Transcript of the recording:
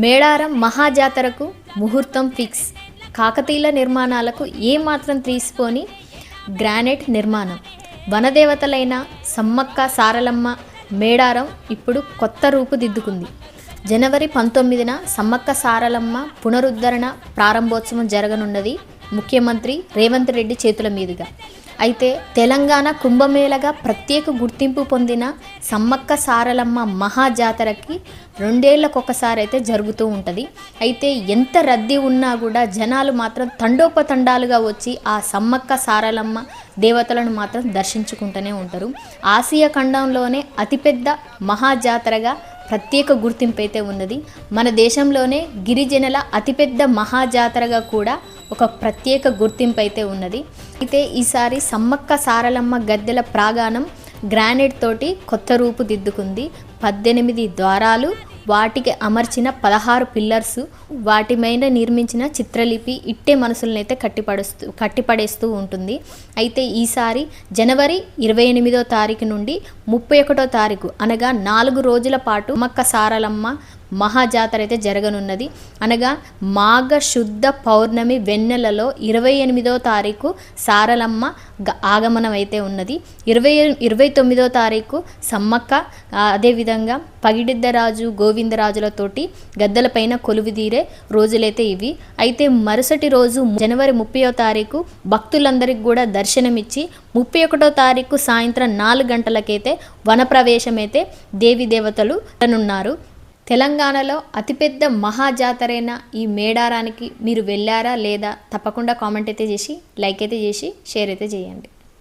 మేడారం మహాజాతరకు ముహూర్తం ఫిక్స్. కాకతీయుల నిర్మాణాలకు ఏమాత్రం తీసిపోని గ్రానైట్ నిర్మాణం. వనదేవతలైన సమ్మక్క సారలమ్మ మేడారం ఇప్పుడు కొత్త రూపుదిద్దుకుంది. జనవరి 19న సమ్మక్క సారలమ్మ పునరుద్ధరణ ప్రారంభోత్సవం జరగనున్నది ముఖ్యమంత్రి రేవంత్ రెడ్డి చేతుల మీదుగా. అయితే తెలంగాణ కుంభమేళగా ప్రత్యేక గుర్తింపు పొందిన సమ్మక్క సారలమ్మ మహాజాతరకి 2 ఏళ్లకొకసారి అయితే జరుగుతూ ఉంటుంది. అయితే ఎంత రద్దీ ఉన్నా కూడా జనాలు మాత్రం తండోపతండాలుగా వచ్చి ఆ సమ్మక్క సారలమ్మ దేవతలను మాత్రం దర్శించుకుంటూనే ఉంటారు. ఆసియా ఖండంలోనే అతిపెద్ద మహాజాతరగా ప్రత్యేక గుర్తింపు అయితే ఉన్నది. మన దేశంలోనే గిరిజనుల అతిపెద్ద మహాజాతరగా కూడా ఒక ప్రత్యేక గుర్తింపు అయితే ఉన్నది. అయితే ఈసారి సమ్మక్క సారలమ్మ గద్దెల ప్రాంగణం గ్రానైట్ తోటి కొత్త రూపుదిద్దుకుంది. 18 ద్వారాలు, వాటికి అమర్చిన 16 పిల్లర్స్, వాటి మీద నిర్మించిన చిత్రలిపి ఇట్టే మనసులనైతే కట్టిపడేస్తూ ఉంటుంది. అయితే ఈసారి జనవరి 28వ తారీఖు నుండి 31వ తారీఖు అనగా 4 రోజుల పాటు సమ్మక్క సారలమ్మ మహాజాతర అయితే జరగనున్నది. అనగా మాఘ శుద్ధ పౌర్ణమి వెన్నెలలో 28వ తారీఖు సారలమ్మ ఆగమనం అయితే ఉన్నది. 29వ తారీఖు సమ్మక్క, అదేవిధంగా పగిడిద్దరాజు గోవిందరాజులతోటి గద్దెలపైన కొలువుదీరే రోజులైతే ఇవి. అయితే మరుసటి రోజు జనవరి 30వ తారీఖు భక్తులందరికీ కూడా దర్శనమిచ్చి 31వ తారీఖు సాయంత్రం 4 గంటలకైతే వనప్రవేశం అయితే దేవి దేవతలు అనున్నారు. తెలంగాణలో అతిపెద్ద మహాజాతరైన ఈ మేడారానికి మీరు వెళ్ళారా లేదా? తప్పకుండా కామెంట్ అయితే చేసి, లైక్ అయితే చేసి, షేర్ అయితే చేయండి.